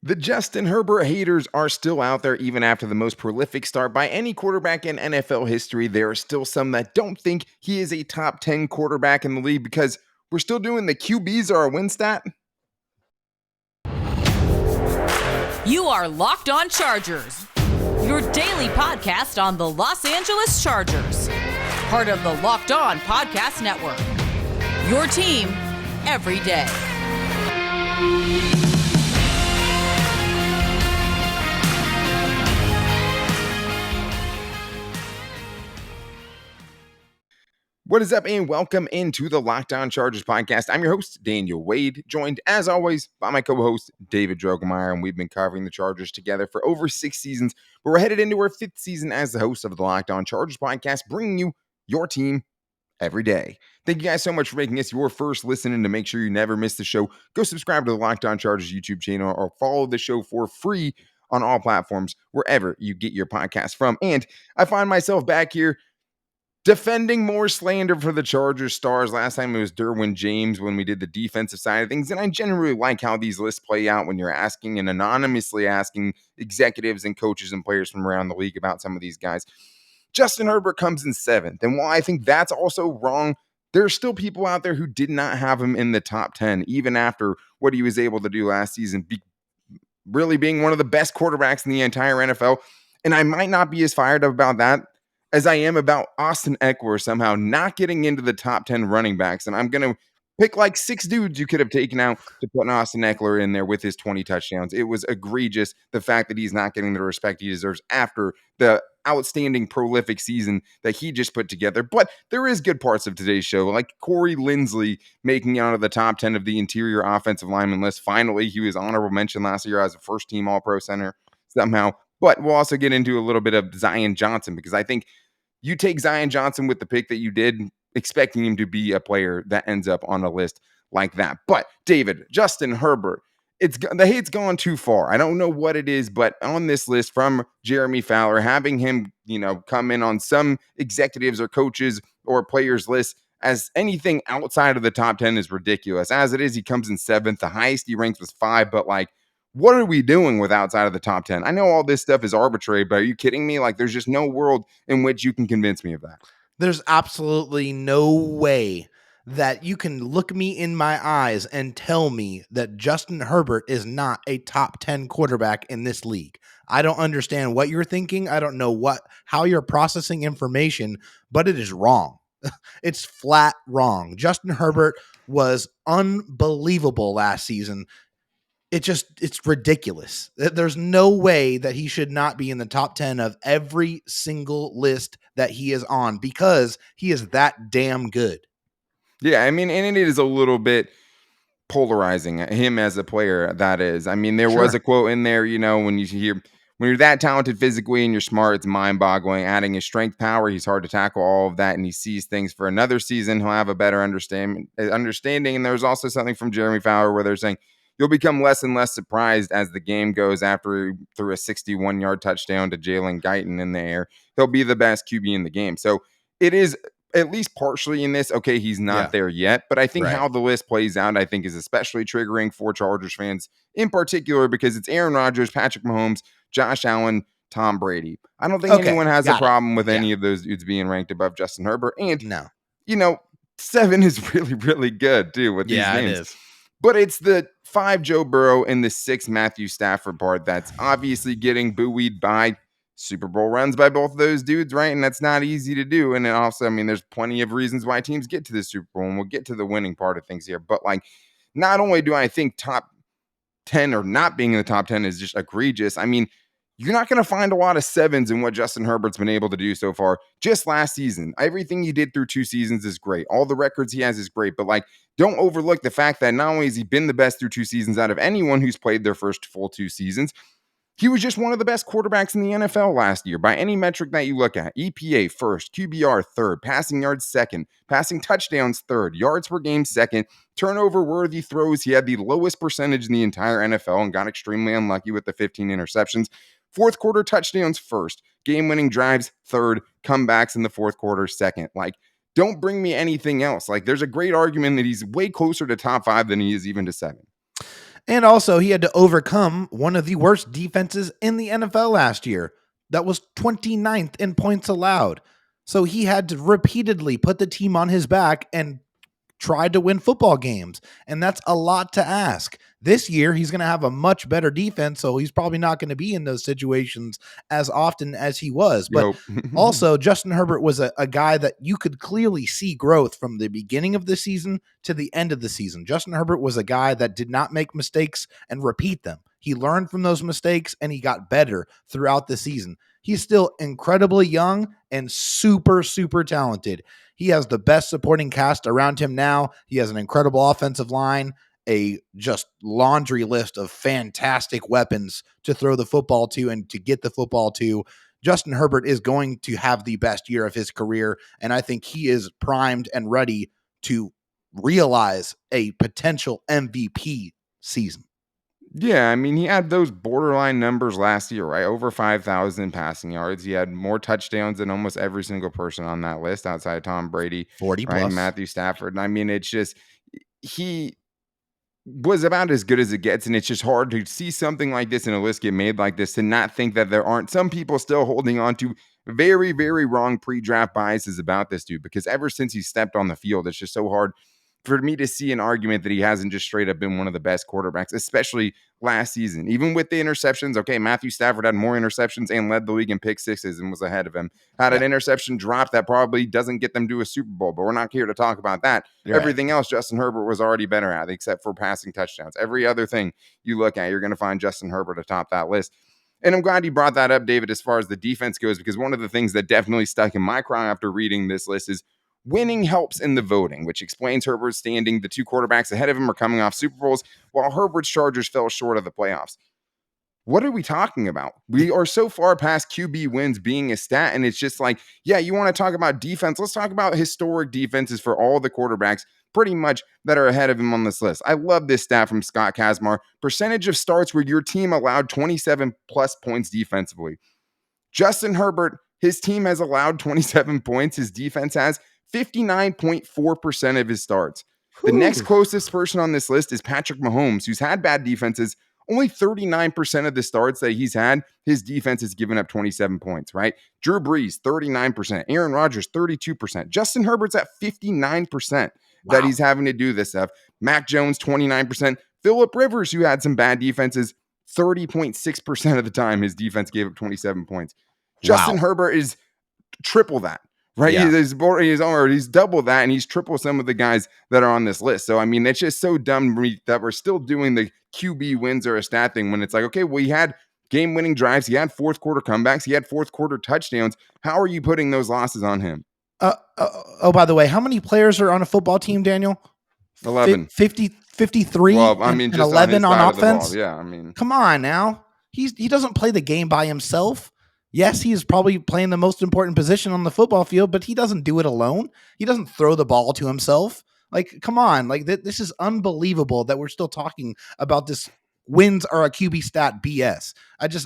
The Justin Herbert haters are still out there even after the most prolific start by any quarterback in NFL history. There are still some that don't think he is a top 10 quarterback in the league because we're still doing the QBs are a win stat. You are Locked On Chargers, your daily podcast on the Los Angeles Chargers, part of the Locked On Podcast Network, your team every day. What is up, and welcome into the Locked On Chargers podcast. I'm your host, Daniel Wade, joined as always by my co-host, David Droegemeier, and we've been covering the Chargers together for over 6 seasons, but we're headed into our 5th season as the host of the Locked On Chargers podcast, bringing you your team every day. Thank you guys so much for making us your first listen, and to make sure you never miss the show, go subscribe to the Locked On Chargers YouTube channel or follow the show for free on all platforms, wherever you get your podcast from. And I find myself back here defending more slander for the Chargers stars. Last time it was Derwin James when we did the defensive side of things. And I generally like how these lists play out when you're asking and anonymously asking executives and coaches and players from around the league about some of these guys. Justin Herbert comes in 7th. And while I think that's also wrong, there are still people out there who did not have him in the top 10, even after what he was able to do last season, really being one of the best quarterbacks in the entire NFL. And I might not be as fired up about that as I am about Austin Ekeler somehow not getting into the top 10 running backs. And I'm going to pick like 6 dudes you could have taken out to put an Austin Ekeler in there with his 20 touchdowns. It was egregious, the fact that he's not getting the respect he deserves after the outstanding prolific season that he just put together. But there is good parts of today's show, like Corey Linsley making it out of the top 10 of the interior offensive lineman list. Finally, he was honorable mention last year as a first-team All-Pro center somehow. But we'll also get into a little bit of Zion Johnson, because I think you take Zion Johnson with the pick that you did, expecting him to be a player that ends up on a list like that. But David, Justin Herbert, the hate's gone too far. I don't know what it is, but on this list from Jeremy Fowler, having him, come in on some executives or coaches or players list as anything outside of the top 10 is ridiculous. As it is, he comes in 7th. The highest he ranks was 5, but what are we doing with outside of the top 10? I know all this stuff is arbitrary, but are you kidding me? There's just no world in which you can convince me of that. There's absolutely no way that you can look me in my eyes and tell me that Justin Herbert is not a top 10 quarterback in this league. I don't understand what you're thinking. I don't know how you're processing information, but it is wrong. It's flat wrong. Justin Herbert was unbelievable last season. It's ridiculous. There's no way that he should not be in the top 10 of every single list that he is on, because he is that damn good. Yeah, and it is a little bit polarizing, him as a player, that is. There was a quote in there, when you're that talented physically and you're smart, it's mind-boggling. Adding his strength, power, he's hard to tackle, all of that, and he sees things for another season. He'll have a better understanding. And there's also something from Jeremy Fowler where they're saying, you'll become less and less surprised as the game goes after he threw a 61-yard touchdown to Jalen Guyton in the air. He'll be the best QB in the game. So it is at least partially in this. Okay, he's not there yet, but I think how the list plays out, I think, is especially triggering for Chargers fans in particular, because it's Aaron Rodgers, Patrick Mahomes, Josh Allen, Tom Brady. I don't think anyone has a problem with any of those dudes being ranked above Justin Herbert. And, 7 is really, really good, too, with these names. It is. But it's the 5 Joe Burrow and the 6 Matthew Stafford part that's obviously getting buoyed by Super Bowl runs by both of those dudes, right? And that's not easy to do. And then also, there's plenty of reasons why teams get to the Super Bowl, and we'll get to the winning part of things here. But not only do I think top 10 or not being in the top 10 is just egregious, you're not going to find a lot of 7s in what Justin Herbert's been able to do so far. Just last season, everything he did through 2 seasons is great. All the records he has is great. But don't overlook the fact that not only has he been the best through 2 seasons out of anyone who's played their first full 2 seasons, he was just one of the best quarterbacks in the NFL last year by any metric that you look at. EPA first, QBR third, passing yards second, passing touchdowns third, yards per game second, turnover-worthy throws. He had the lowest percentage in the entire NFL and got extremely unlucky with the 15 interceptions. Fourth quarter touchdowns first, game-winning drives third, comebacks in the fourth quarter second. Don't bring me anything else. There's a great argument that he's way closer to top 5 than he is even to 7. And also, he had to overcome one of the worst defenses in the NFL last year. That was 29th in points allowed. So he had to repeatedly put the team on his back and tried to win football games. And that's a lot to ask. This year, he's going to have a much better defense, so he's probably not going to be in those situations as often as he was. But also, Justin Herbert was a guy that you could clearly see growth from the beginning of the season to the end of the season. Justin Herbert was a guy that did not make mistakes and repeat them. He learned from those mistakes and he got better throughout the season. He's still incredibly young and super, super talented. He has the best supporting cast around him now. He has an incredible offensive line, a just laundry list of fantastic weapons to throw the football to and to get the football to. Justin Herbert is going to have the best year of his career, and I think he is primed and ready to realize a potential MVP season. Yeah, I mean, he had those borderline numbers last year, right? Over 5,000 passing yards. He had more touchdowns than almost every single person on that list outside of Tom Brady, 40 right? plus. Matthew Stafford. And I mean, it's just, he was about as good as it gets. And it's just hard to see something like this in a list get made like this to not think that there aren't some people still holding on to very, very wrong pre-draft biases about this dude. Because ever since he stepped on the field, it's just so hard for me to see an argument that he hasn't just straight up been one of the best quarterbacks, especially last season. Even with the interceptions, okay, Matthew Stafford had more interceptions and led the league in pick sixes and was ahead of him. Had an interception drop that probably doesn't get them to a Super Bowl, but we're not here to talk about that. Right. Everything else Justin Herbert was already better at, except for passing touchdowns. Every other thing you look at, you're going to find Justin Herbert atop that list. And I'm glad you brought that up, David, as far as the defense goes, because one of the things that definitely stuck in my craw after reading this list is winning helps in the voting, which explains Herbert's standing. The two quarterbacks ahead of him are coming off Super Bowls, while Herbert's Chargers fell short of the playoffs. What are we talking about? We are so far past QB wins being a stat, and it's just like, yeah, you want to talk about defense? Let's talk about historic defenses for all the quarterbacks pretty much that are ahead of him on this list. I love this stat from Scott Kazmar. Percentage of starts where your team allowed 27 plus points defensively. Justin Herbert, his team has allowed 27 points. His defense has 59.4% of his starts. The next closest person on this list is Patrick Mahomes, who's had bad defenses. Only 39% of the starts that he's had, his defense has given up 27 points, right? Drew Brees, 39%. Aaron Rodgers, 32%. Justin Herbert's at 59% that he's having to do this stuff. Mac Jones, 29%. Phillip Rivers, who had some bad defenses, 30.6% of the time his defense gave up 27 points. Justin Herbert is triple that. Right. Yeah. He's double that, and he's triple some of the guys that are on this list. So, I mean, it's just so dumb that we're still doing the QB wins or a stat thing when it's like, okay, well, he had game-winning drives. He had fourth quarter comebacks. He had fourth quarter touchdowns. How are you putting those losses on him? By the way, how many players are on a football team, Daniel? 11. 53 well, I mean, and just 11 on offense? Yeah, I mean. Come on now. He doesn't play the game by himself. Yes, he is probably playing the most important position on the football field, but he doesn't do it alone. He doesn't throw the ball to himself. Like, come on. Like, this is unbelievable that we're still talking about this wins are a QB stat BS.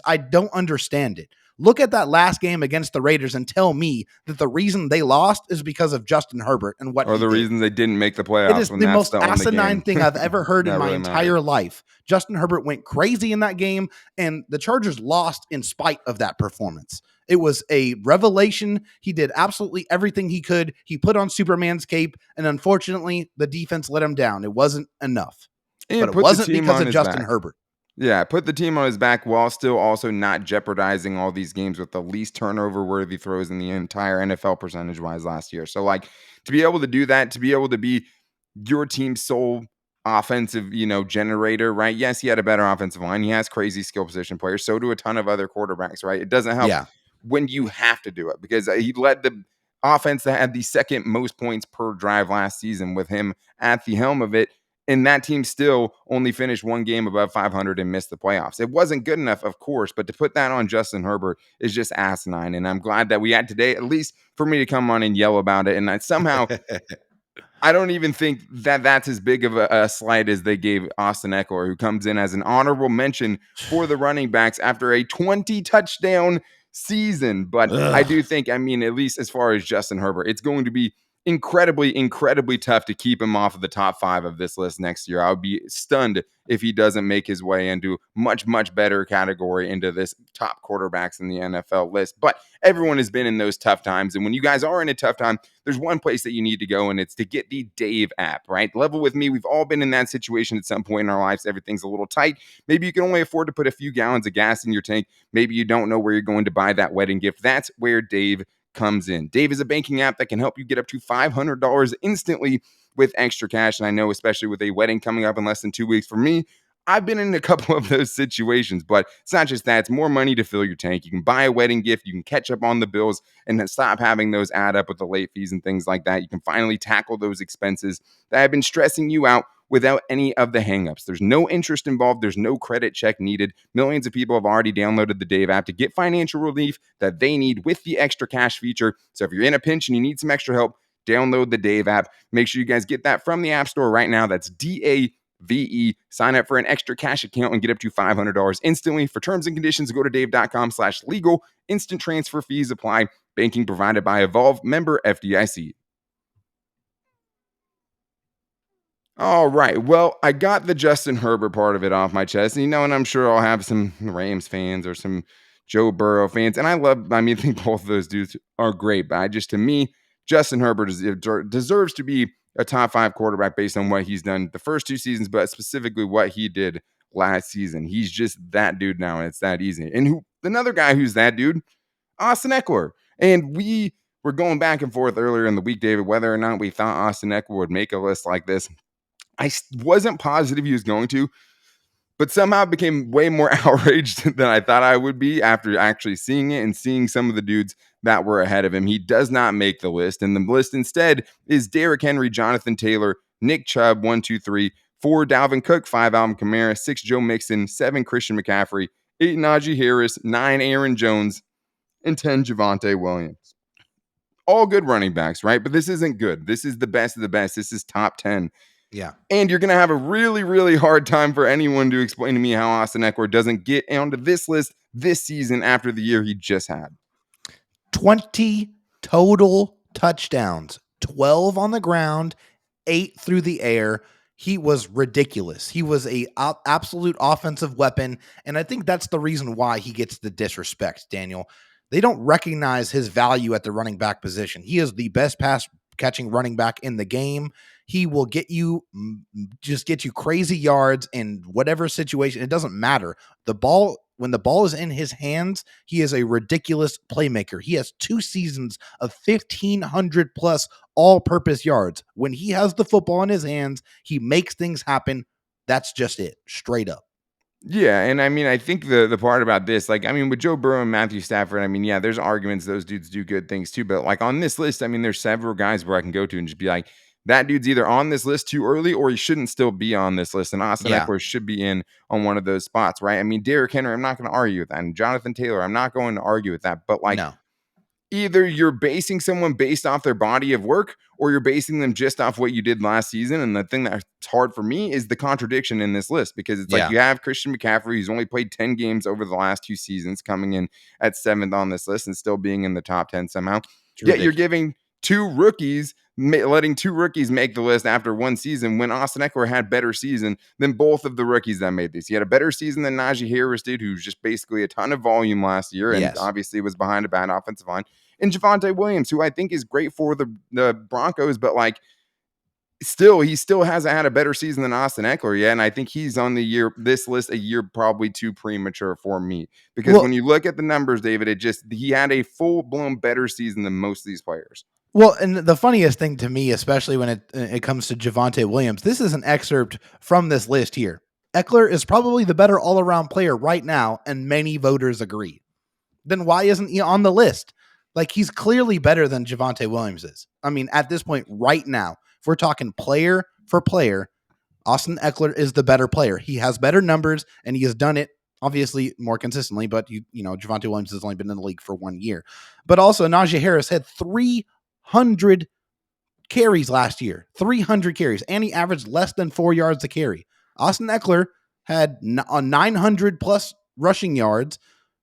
I don't understand it. Look at that last game against the Raiders and tell me that the reason they lost is because of Justin Herbert and what or the reason they didn't make the playoffs. It is the most asinine thing I've ever heard in my entire life. Justin Herbert went crazy in that game, and the Chargers lost in spite of that performance. It was a revelation. He did absolutely everything he could. He put on Superman's cape, and unfortunately, the defense let him down. It wasn't enough. But it wasn't because of Justin Herbert. Yeah, put the team on his back while still also not jeopardizing all these games with the least turnover-worthy throws in the entire NFL percentage-wise last year. So, like, to be able to do that, to be able to be your team's sole offensive, generator, right? Yes, he had a better offensive line. He has crazy skill position players. So do a ton of other quarterbacks, right? It doesn't help when you have to do it because he led the offense that had the second most points per drive last season with him at the helm of it. And that team still only finished one game above 500 and missed the playoffs. It wasn't good enough, of course, but to put that on Justin Herbert is just asinine. And I'm glad that we had today, at least for me to come on and yell about it. And I somehow, I don't even think that that's as big of a slight as they gave Austin Ekeler, who comes in as an honorable mention for the running backs after a 20 touchdown season. But I do think, at least as far as Justin Herbert, it's going to be incredibly tough to keep him off of the top 5 of this list next year. I would be stunned if he doesn't make his way into much better category into this top quarterbacks in the NFL list. But everyone has been in those tough times. And when you guys are in a tough time, there's one place that you need to go, and it's to get the Dave app, right? Level with me. We've all been in that situation at some point in our lives. Everything's a little tight. Maybe you can only afford to put a few gallons of gas in your tank. Maybe you don't know where you're going to buy that wedding gift. That's where Dave comes in. Dave is a banking app that can help you get up to $500 instantly with extra cash. And I know, especially with a wedding coming up in less than 2 weeks for me, I've been in a couple of those situations, but it's not just that. It's more money to fill your tank. You can buy a wedding gift. You can catch up on the bills and then stop having those add up with the late fees and things like that. You can finally tackle those expenses that have been stressing you out without any of the hangups. There's no interest involved. There's no credit check needed. Millions of people have already downloaded the Dave app to get financial relief that they need with the extra cash feature. So if you're in a pinch and you need some extra help, download the Dave app. Make sure you guys get that from the App Store right now. That's DAVE. Sign up for an extra cash account and get up to $500 instantly. For terms and conditions, go to dave.com/legal. Instant transfer fees apply. Banking provided by Evolve, member FDIC. All right. Well, I got the Justin Herbert part of it off my chest. And I'm sure I'll have some Rams fans or some Joe Burrow fans. And I think both of those dudes are great. But to me, Justin Herbert deserves to be a top 5 quarterback based on what he's done the first 2 seasons, but specifically what he did last season. He's just that dude now, and it's that easy. And another guy who's that dude, Austin Ekeler. And we were going back and forth earlier in the week, David, whether or not we thought Austin Ekeler would make a list like this. I wasn't positive he was going to, but somehow became way more outraged than I thought I would be after actually seeing it and seeing some of the dudes that were ahead of him. He does not make the list, and the list instead is Derrick Henry, Jonathan Taylor, Nick Chubb, 1, 2, 3, 4, Dalvin Cook, 5, Alvin Kamara, 6, Joe Mixon, 7, Christian McCaffrey, 8, Najee Harris, 9, Aaron Jones, and 10, Javonte Williams. All good running backs, right? But this isn't good. This is the best of the best. This is top 10. Yeah. And you're going to have a really hard time for anyone to explain to me how Austin Ekeler doesn't get onto this list this season after the year he just had. 20 total touchdowns, 12 on the ground, 8 through the air. He was ridiculous. He was a absolute offensive weapon. And I think that's the reason why he gets the disrespect, Daniel. They don't recognize his value at the running back position. He is the best pass catching running back in the game. He will get you crazy yards in whatever situation. It doesn't matter. When the ball is in his hands, he is a ridiculous playmaker. He has 2 seasons of 1,500 plus all-purpose yards. When he has the football in his hands, he makes things happen. That's just it, straight up. Yeah, and I think the part about this, with Joe Burrow and Matthew Stafford, there's arguments those dudes do good things too, but on this list, there's several guys where I can go to and just be like, that dude's either on this list too early or he shouldn't still be on this list, and Austin Ekeler should be in on one of those spots, right? Derrick Henry, I'm not going to argue with that, and Jonathan Taylor, I'm not going to argue with that, but no. Either you're basing someone based off their body of work or you're basing them just off what you did last season. And the thing that's hard for me is the contradiction in this list, because it's you have Christian McCaffrey, who's only played 10 games over the last 2 seasons, coming in at 7th on this list and still being in the top 10 somehow. Yet you're giving letting 2 rookies make the list after 1 season when Austin Ekeler had better season than both of the rookies that made this. He had a better season than Najee Harris did, who's just basically a ton of volume last year and obviously was behind a bad offensive line. And Javonte Williams, who I think is great for the Broncos, but he still hasn't had a better season than Austin Ekeler yet. And I think he's on this list a year probably too premature for me. Because when you look at the numbers, David, he had a full-blown better season than most of these players. Well, and the funniest thing to me, especially when it comes to Javonte Williams, this is an excerpt from this list here. Ekeler is probably the better all-around player right now, and many voters agree. Then why isn't he on the list? He's clearly better than Javonte Williams is. At this point right now, if we're talking player for player, Austin Ekeler is the better player. He has better numbers, and he has done it obviously more consistently, but Javonte Williams has only been in the league for 1 year. But also Najee Harris had 300 carries last year, 300 carries, and he averaged less than 4 yards a carry. Austin Ekeler had 900 plus rushing yards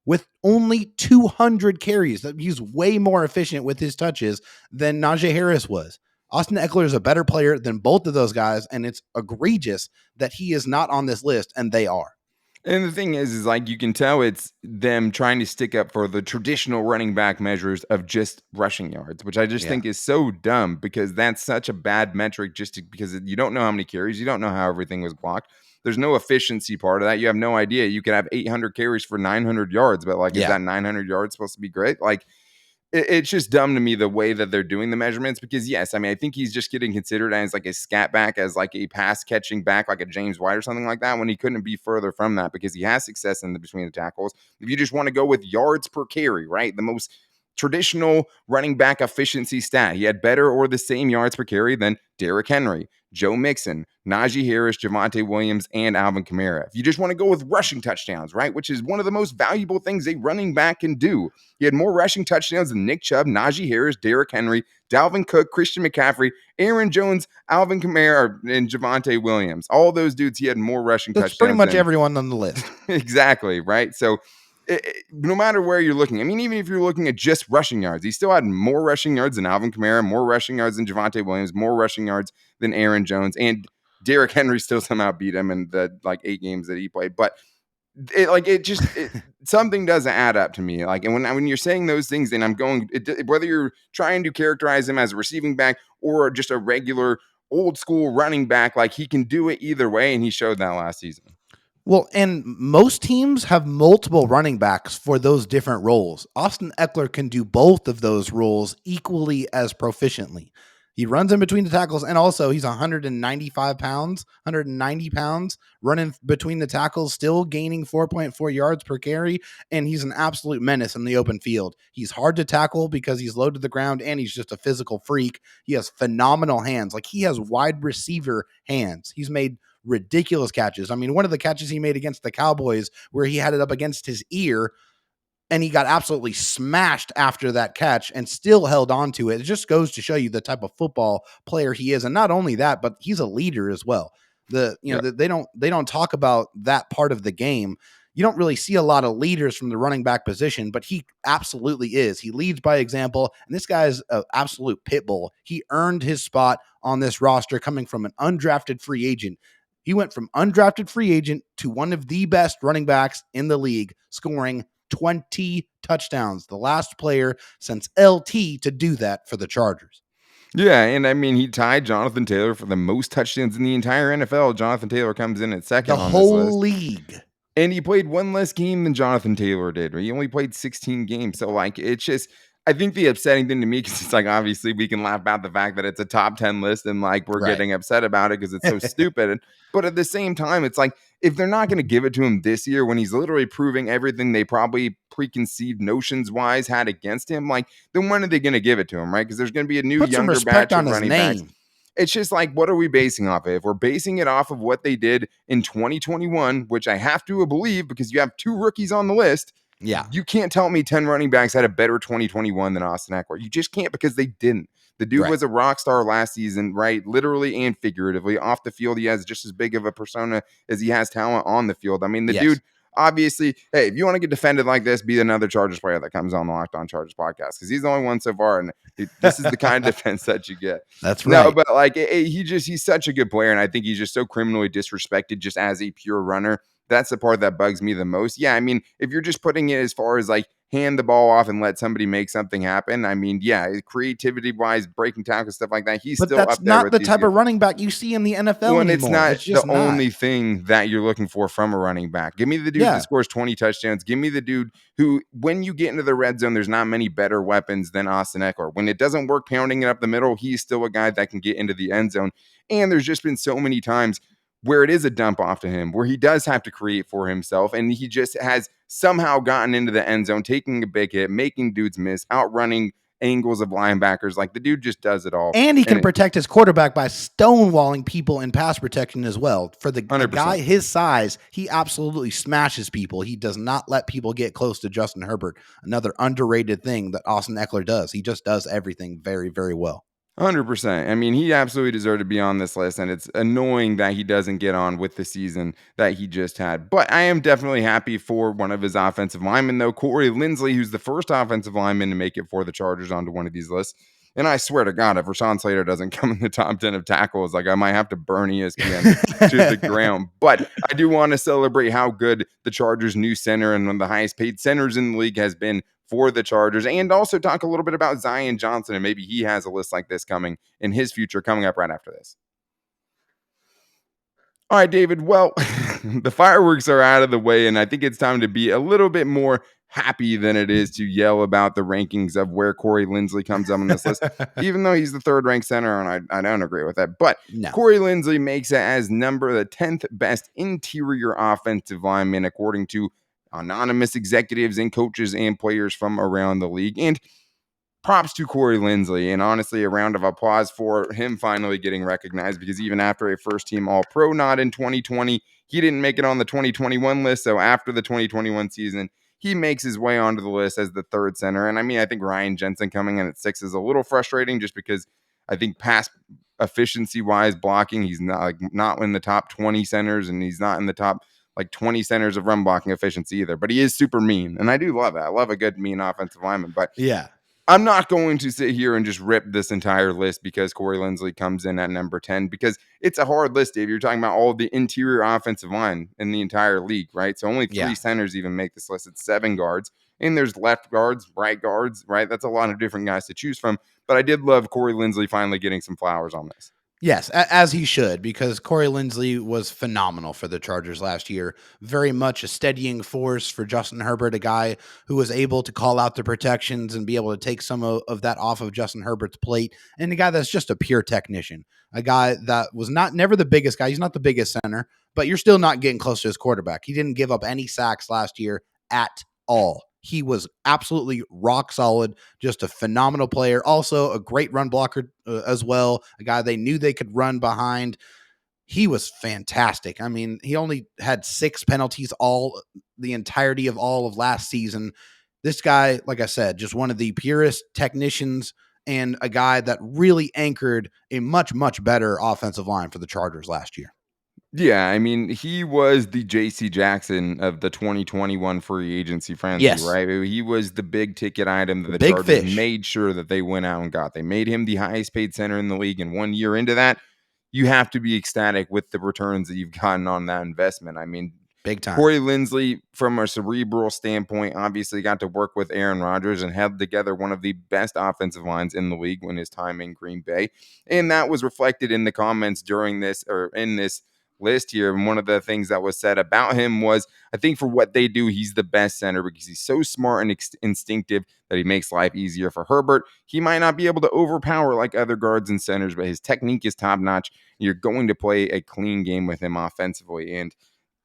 with only 200 carries. He's way more efficient with his touches than Najee Harris was. Austin Ekeler is a better player than both of those guys, and it's egregious that he is not on this list, and they are. And the thing is like you can tell it's them trying to stick up for the traditional running back measures of just rushing yards, which I just think is so dumb because that's such a bad metric because you don't know how many carries, you don't know how everything was blocked. There's no efficiency part of that. You have no idea. You could have 800 carries for 900 yards, but like, is that 900 yards supposed to be great? Like, it's just dumb to me the way that they're doing the measurements because, yes, I mean, I think he's just getting considered as like a scat back, as like a pass catching back, like a James White or something like that, when he couldn't be further from that because he has success in the between the tackles. If you just want to go with yards per carry, right? The most traditional running back efficiency stat. He had better or the same yards per carry than Derrick Henry, Joe Mixon, Najee Harris, Javonte Williams, and Alvin Kamara. If you just want to go with rushing touchdowns, right, which is one of the most valuable things a running back can do. He had more rushing touchdowns than Nick Chubb, Najee Harris, Derrick Henry, Dalvin Cook, Christian McCaffrey, Aaron Jones, Alvin Kamara, and Javonte Williams. All those dudes, he had more rushing touchdowns. That's pretty much everyone on the list. Exactly, right? So no matter where you're looking, I mean, even if you're looking at just rushing yards, he still had more rushing yards than Alvin Kamara, more rushing yards than Javonte Williams, more rushing yards than Aaron Jones, and Derrick Henry still somehow beat him in the like 8 games that he played. But something doesn't add up to me. Like, and when you're saying those things, then I'm going, whether you're trying to characterize him as a receiving back or just a regular old school running back, like he can do it either way, and he showed that last season. Well, and most teams have multiple running backs for those different roles. Austin Ekeler can do both of those roles equally as proficiently. He runs in between the tackles, and also he's 195 pounds, 190 pounds, running between the tackles, still gaining 4.4 yards per carry, and he's an absolute menace in the open field. He's hard to tackle because he's low to the ground, and he's just a physical freak. He has phenomenal hands. Like, he has wide receiver hands. He's made ridiculous catches. I mean, one of the catches he made against the Cowboys where he had it up against his ear and he got absolutely smashed after that catch and still held on to it. It just goes to show you the type of football player he is. And not only that, but he's a leader as well. They don't talk about that part of the game. You don't really see a lot of leaders from the running back position, but he absolutely is. He leads by example, and this guy is an absolute pit bull. He earned his spot on this roster coming from an undrafted free agent. He went from undrafted free agent to one of the best running backs in the league, scoring 20 touchdowns. The last player since LT to do that for the Chargers. Yeah, and I mean, he tied Jonathan Taylor for the most touchdowns in the entire NFL. Jonathan Taylor comes in at second on this list. The whole league. And he played one less game than Jonathan Taylor did. He only played 16 games. So, like, it's just, I think the upsetting thing to me, because it's like, obviously we can laugh about the fact that it's a top 10 list and like we're getting upset about it because it's so stupid. But at the same time, it's like, if they're not going to give it to him this year when he's literally proving everything they probably preconceived notions wise had against him, like, then when are they going to give it to him, right? Because there's going to be a new younger batch of running backs. It's just like, what are we basing off of? If we're basing it off of what they did in 2021, which I have to believe because you have 2 rookies on the list, you can't tell me 10 running backs had a better 2021 than Austin Ekeler. You just can't, because they didn't. The dude was a rock star last season, right? Literally and figuratively. Off the field, he has just as big of a persona as he has talent on the field. I mean, the dude, obviously, hey, if you want to get defended like this, be another Chargers player that comes on the Locked On Chargers podcast, because he's the only one so far, and this is the kind of defense that you get. That's right. No, but like, he's such a good player, and I think he's just so criminally disrespected just as a pure runner. That's the part that bugs me the most. Yeah, I mean, if you're just putting it as far as like hand the ball off and let somebody make something happen, I mean, yeah, creativity wise, breaking tackles, stuff like that, he's still up there. But that's not the type of running back you see in the NFL anymore. It's not the only thing that you're looking for from a running back. Give me the dude that scores 20 touchdowns. Give me the dude who, when you get into the red zone, there's not many better weapons than Austin Ekeler. When it doesn't work pounding it up the middle, he's still a guy that can get into the end zone. And there's just been so many times where it is a dump off to him, where he does have to create for himself, and he just has somehow gotten into the end zone, taking a big hit, making dudes miss, outrunning angles of linebackers. Like, the dude just does it all. And he can protect his quarterback by stonewalling people in pass protection as well. For the guy his size, he absolutely smashes people. He does not let people get close to Justin Herbert. Another underrated thing that Austin Ekeler does. He just does everything very, very well. 100%. I mean, he absolutely deserved to be on this list, and it's annoying that he doesn't get on with the season that he just had. But I am definitely happy for one of his offensive linemen, though, Corey Linsley, who's the first offensive lineman to make it for the Chargers onto one of these lists. And I swear to God, if Rashawn Slater doesn't come in the top 10 of tackles, like I might have to burn ESPN to the ground. But I do want to celebrate how good the Chargers' new center and one of the highest paid centers in the league has been for the Chargers, and also talk a little bit about Zion Johnson, and maybe he has a list like this coming in his future, coming up right after this. All right, David. Well, the fireworks are out of the way, and I think it's time to be a little bit more happy than it is to yell about the rankings of where Corey Linsley comes up on this list, even though he's the third ranked center, and I don't agree with that. But No. Corey Linsley makes it as the 10th best interior offensive lineman, according to anonymous executives and coaches and players from around the league. And props to Corey Linsley, and honestly, a round of applause for him finally getting recognized, because even after a first-team All-Pro nod in 2020, he didn't make it on the 2021 list. So after the 2021 season, he makes his way onto the list as the third center. And I mean, I think Ryan Jensen coming in at 6 is a little frustrating, just because I think pass efficiency-wise blocking, he's not in the top 20 centers, and he's not in the top 20 centers of run blocking efficiency either. But he is super mean, and I do love it. I love a good mean offensive lineman. But yeah. I'm not going to sit here and just rip this entire list because Corey Linsley comes in at number 10, because it's a hard list, Dave. You're talking about all the interior offensive line in the entire league, right? So only 3 centers even make this list. It's 7 guards, and there's left guards, right guards, right? That's a lot of different guys to choose from. But I did love Corey Linsley finally getting some flowers on this. Yes, as he should, because Corey Linsley was phenomenal for the Chargers last year. Very much a steadying force for Justin Herbert, a guy who was able to call out the protections and be able to take some of that off of Justin Herbert's plate, and a guy that's just a pure technician, a guy that was never the biggest guy. He's not the biggest center, but you're still not getting close to his quarterback. He didn't give up any sacks last year at all. He was absolutely rock solid, just a phenomenal player. Also a great run blocker as well, a guy they knew they could run behind. He was fantastic. I mean, he only had 6 penalties the entirety of all of last season. This guy, like I said, just one of the purest technicians, and a guy that really anchored a much, much better offensive line for the Chargers last year. Yeah, I mean, he was the J.C. Jackson of the 2021 free agency frenzy, right? He was the big ticket item that the Chargers made sure that they went out and got. They made him the highest paid center in the league, and 1 year into that, you have to be ecstatic with the returns that you've gotten on that investment. I mean, big time. Corey Linsley, from a cerebral standpoint, obviously got to work with Aaron Rodgers and held together one of the best offensive lines in the league when his time in Green Bay, and that was reflected in the comments during this, or in this list here. And one of the things that was said about him was, I think for what they do, he's the best center because he's so smart and instinctive that he makes life easier for Herbert. He might not be able to overpower like other guards and centers, but his technique is top notch. You're going to play a clean game with him offensively. And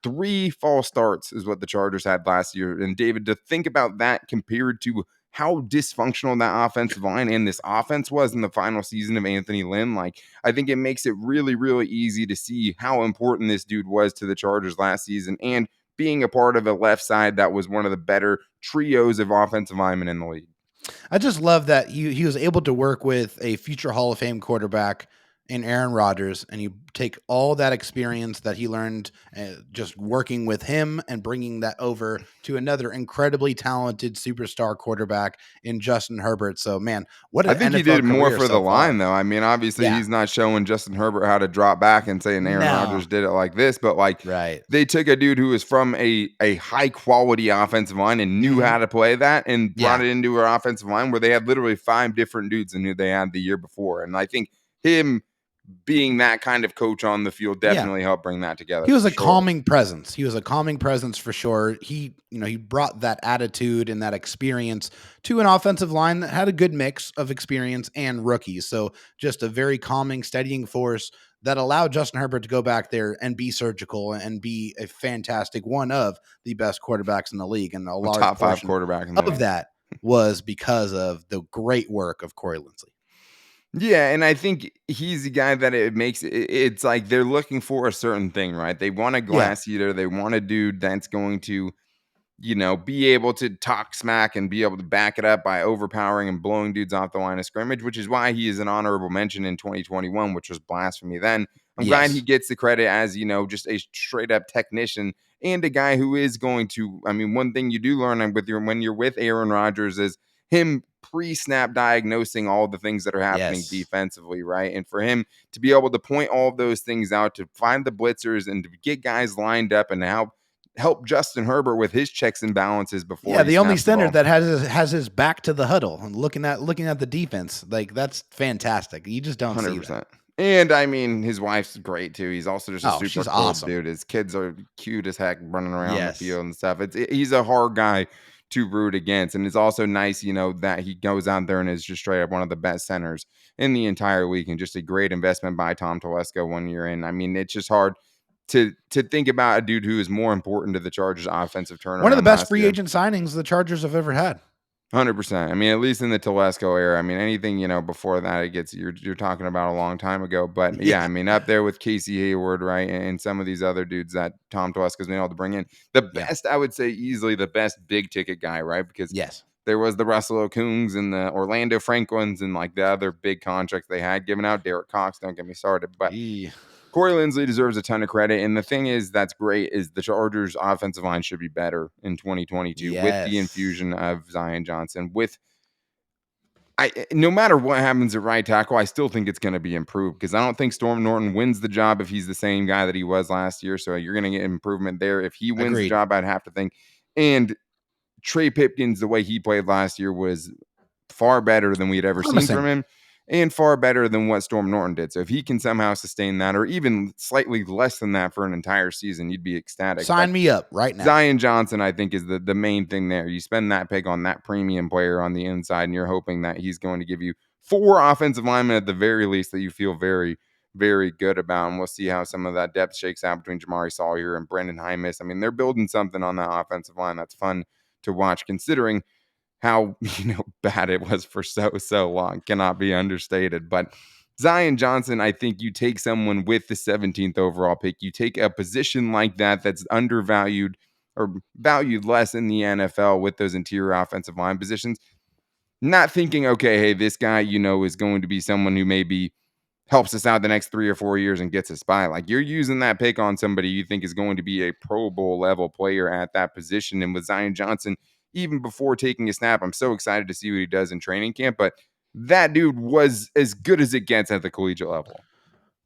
3 false starts is what the Chargers had last year. And David, to think about that compared to how dysfunctional that offensive line and this offense was in the final season of Anthony Lynn, I think it makes it really, really easy to see how important this dude was to the Chargers last season, and being a part of a left side that was one of the better trios of offensive linemen in the league. I just love that he was able to work with a future Hall of Fame quarterback in Aaron Rodgers, and you take all that experience that he learned just working with him and bringing that over to another incredibly talented superstar quarterback in Justin Herbert. So, man, what I think NFL he did more for so the line, far. though. I mean, obviously, he's not showing Justin Herbert how to drop back and saying Aaron Rodgers did it like this, but they took a dude who was from a high quality offensive line and knew how to play that, and brought it into an offensive line where they had literally 5 different dudes than who they had the year before. And I think him being that kind of coach on the field definitely helped bring that together. He was a calming presence. He was a calming presence for sure. He brought that attitude and that experience to an offensive line that had a good mix of experience and rookies. So just a very calming, steadying force that allowed Justin Herbert to go back there and be surgical and be a fantastic, one of the best quarterbacks in the league. And a large top 5 quarterback in the league. Of that was because of the great work of Corey Linsley. Yeah, and I think he's the guy that it makes it's like they're looking for a certain thing, right? They want a glass eater. They want a dude that's going to, be able to talk smack and be able to back it up by overpowering and blowing dudes off the line of scrimmage, which is why he is an honorable mention in 2021, which was blasphemy then. I'm glad he gets the credit as, just a straight up technician and a guy who is going to, I mean, one thing you do learn when you're with Aaron Rodgers is, him pre-snap diagnosing all the things that are happening defensively, right? And for him to be able to point all of those things out, to find the blitzers and to get guys lined up and help Justin Herbert with his checks and balances before he the only snaps the center ball. that has his back to the huddle and looking at the defense. Like, that's fantastic. You just don't 100%. See that. And I mean, his wife's great too. He's also just a super cool awesome dude. His kids are cute as heck, running around the field and stuff. He's a hard guy to root against, and it's also nice, that he goes out there and is just straight up one of the best centers in the entire league, and just a great investment by Tom Telesco 1 year in. I mean, it's just hard to think about a dude who is more important to the Chargers' offensive turnaround. One of the best free agent signings the Chargers have ever had. 100%. I mean, at least in the Telesco era. I mean, anything, before that, you're talking about a long time ago. But yeah, I mean, up there with Casey Hayward, right, and some of these other dudes that Tom Telesco's been able to bring in. The best, I would say, easily the best big ticket guy, right? Because there was the Russell Okungs and the Orlando Franklins and like the other big contracts they had given out. Derek Cox, don't get me started. But Corey Linsley deserves a ton of credit. And the thing is, that's great, is the Chargers offensive line should be better in 2022 with the infusion of Zion Johnson. No matter what happens at right tackle, I still think it's going to be improved, because I don't think Storm Norton wins the job if he's the same guy that he was last year. So you're going to get improvement there. If he wins the job, I'd have to think. And Trey Pipkins, the way he played last year was far better than we had ever seen from him, and far better than what Storm Norton did. So if he can somehow sustain that, or even slightly less than that for an entire season, you'd be ecstatic. Sign me up right now. Zion Johnson, I think, is the main thing there. You spend that pick on that premium player on the inside, and you're hoping that he's going to give you 4 offensive linemen at the very least that you feel very, very good about. And we'll see how some of that depth shakes out between Jamari Sawyer and Brendan Hymus. I mean, they're building something on that offensive line that's fun to watch, considering how bad it was for so long. Cannot be understated. But Zion Johnson, I think you take someone with the 17th overall pick, you take a position like that that's undervalued or valued less in the NFL with those interior offensive line positions, not thinking, okay, hey, this guy, is going to be someone who maybe helps us out the next 3 or 4 years and gets us by. Like, you're using that pick on somebody you think is going to be a Pro Bowl level player at that position. And with Zion Johnson, even before taking a snap, I'm so excited to see what he does in training camp. But that dude was as good as it gets at the collegiate level.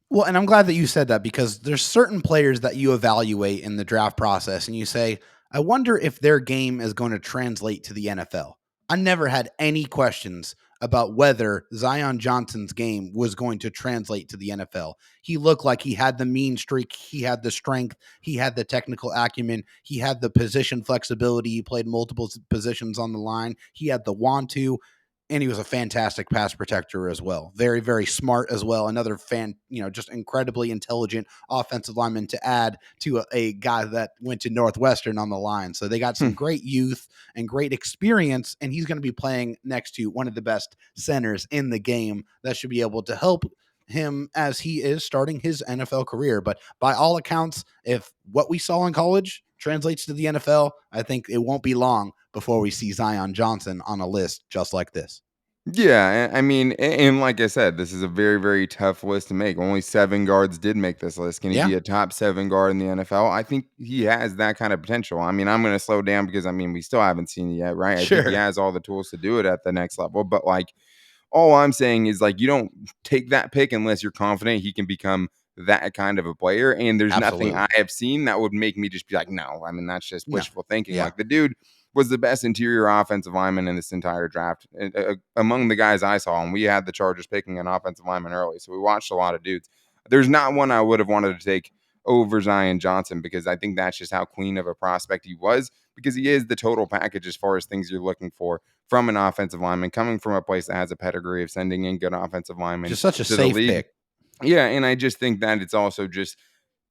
Well, and I'm glad that you said that, because there's certain players that you evaluate in the draft process and you say, I wonder if their game is going to translate to the NFL. I never had any questions about whether Zion Johnson's game was going to translate to the NFL. He looked like he had the mean streak. He had the strength. He had the technical acumen. He had the position flexibility. He played multiple positions on the line. He had the want to, and he was a fantastic pass protector as well. Very, very smart as well. Another just incredibly intelligent offensive lineman to add to a guy that went to Northwestern on the line. So they got some great youth and great experience, and he's going to be playing next to one of the best centers in the game that should be able to help him as he is starting his NFL career. But by all accounts, if what we saw in college translates to the NFL, I think it won't be long before we see Zion Johnson on a list just like this. Yeah, I mean, and like I said, this is a very, very tough list to make. Only 7 guards did make this list. Can he be a top 7 guard in the NFL? I think he has that kind of potential. I mean, I'm going to slow down because, we still haven't seen it yet, right? I think he has all the tools to do it at the next level. But, all I'm saying is, you don't take that pick unless you're confident he can become that kind of a player. And there's nothing I have seen that would make me just be like, no. That's just wishful thinking. Yeah. Like, the dude was the best interior offensive lineman in this entire draft among the guys I saw. And we had the Chargers picking an offensive lineman early, so we watched a lot of dudes. There's not one I would have wanted to take over Zion Johnson, because I think that's just how clean of a prospect he was, because he is the total package as far as things you're looking for from an offensive lineman, coming from a place that has a pedigree of sending in good offensive linemen. Just such a safe pick. Yeah, and I just think that it's also just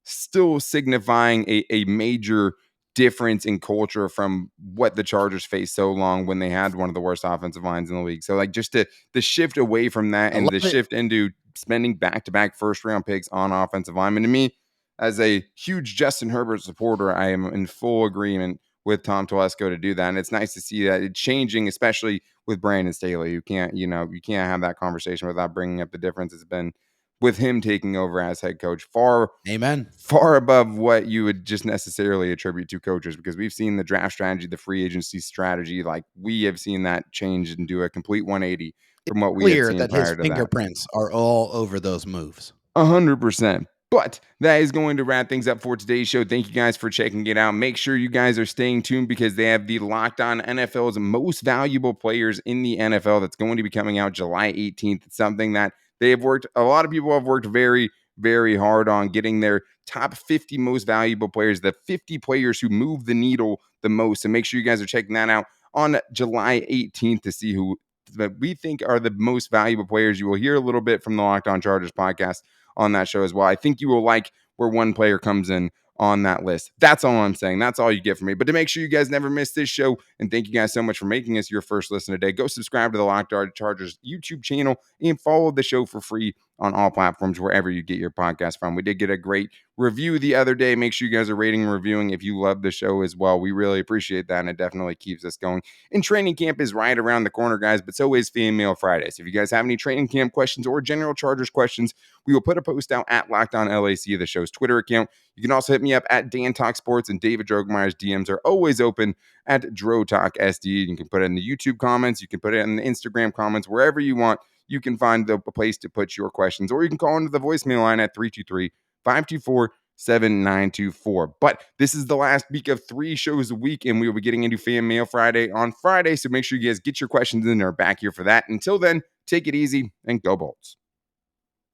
still signifying a major difference in culture from what the Chargers faced so long when they had one of the worst offensive lines in the league. So just the shift away from that and the shift into spending back-to-back first-round picks on offensive linemen, to me, as a huge Justin Herbert supporter, I am in full agreement with Tom Telesco to do that. And it's nice to see that it's changing, especially with Brandon Staley. You can't have that conversation without bringing up the difference it's been with him taking over as head coach. Far Amen. far above what you would just necessarily attribute to coaches, because we've seen the draft strategy, the free agency strategy, like we have seen that change and do a complete 180 from what we had Clear seen that his prior to that. fingerprints are all over those moves. 100%. But that is going to wrap things up for today's show. Thank you guys for checking it out. Make sure you guys are staying tuned, because they have the Locked On NFL's most valuable players in the NFL that's going to be coming out July 18th. It's something that they have worked, a lot of people have worked very, very hard on getting their top 50 most valuable players, the 50 players who move the needle the most. And make sure you guys are checking that out on July 18th to see who that we think are the most valuable players. You will hear a little bit from the Locked On Chargers podcast on that show as well. I think you will like where one player comes in on that list. That's all I'm saying. That's all you get from me. But to make sure you guys never miss this show, and thank you guys so much for making us your first listen today, go subscribe to the Locked On Chargers YouTube channel and follow the show for free on all platforms wherever you get your podcast from. We did get a great review the other day. Make sure you guys are rating and reviewing if you love the show as well. We really appreciate that, and it definitely keeps us going. And training camp is right around the corner, guys, but so is Fan Mail Friday. So if you guys have any training camp questions or general Chargers questions, we will put a post out at Locked On LAC, the show's Twitter account. You can also hit me up at Dan Talk Sports, and David Droegemeier's DMs are always open at Dro Talk SD. You can put it in the YouTube comments, you can put it in the Instagram comments, wherever you want. You can find a place to put your questions, or you can call into the voicemail line at 323-524-7924. But this is the last week of 3 shows a week, and we will be getting into Fan Mail Friday on Friday. So make sure you guys get your questions in. They're back here for that. Until then, take it easy and go Bolts.